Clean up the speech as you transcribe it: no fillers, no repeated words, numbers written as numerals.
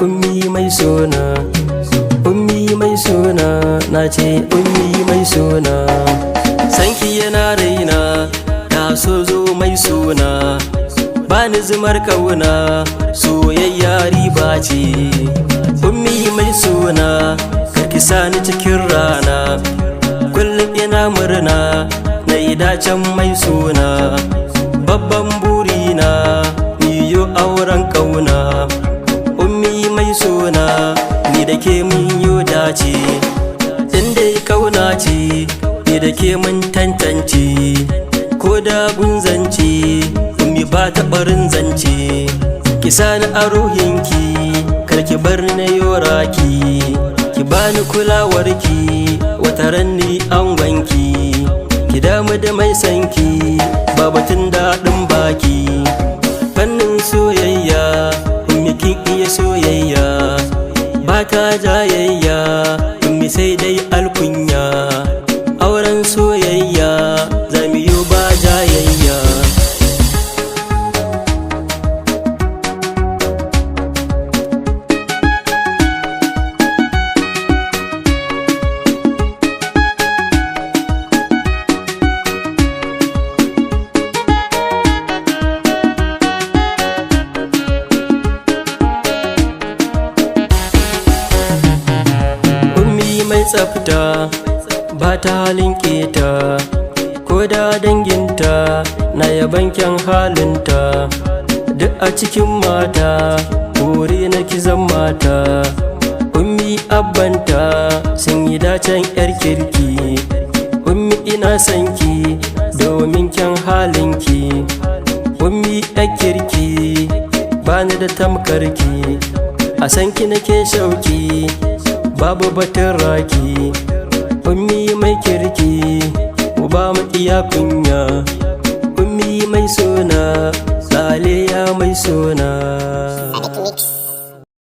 ummi mai sona, ummi mai sona, na ce ummi mai sona. Sanki yana raina, na so zo mai sona, bani zumar kauna, soyayya riba ce. Ummi mai sona, karki sani cikin rana, kullum ina murna, na yi dacen mai sona. Babban burina, niyo auren kauna. Ummi mai sona, ni da ke mun yo dace, inda kauna ce, ni da ke mun tantance. Ko da gunzance, ummi ba ta barin zance. Ki sani a ruhinki, kar ki bar na yoraki. Ki bani kulawarki, wataran ni angonki. Ki damu da mai sanki, babatun daɗin baki. Fannin soyayya, ummi kin iya soyayya, ba ta jayayya, ummi sai dai alkunya. Auren soyayya, zamu yi ba jayayya. Mai tsafta ba ta halin keta, ko da danginta na yabanken halinta. Duk a cikin mata, kore na kizan mata. Ummi abbanta sun yi dacen yar kirki. Ummi ina sanki domin kyan halinki. Ummi yar kirki bani da tamkarki, a sanki nake shauki, babu batun raki. Ummi mai kirki, mu ba mu iya kunya. Ummi mai sona, lale ya mai sona.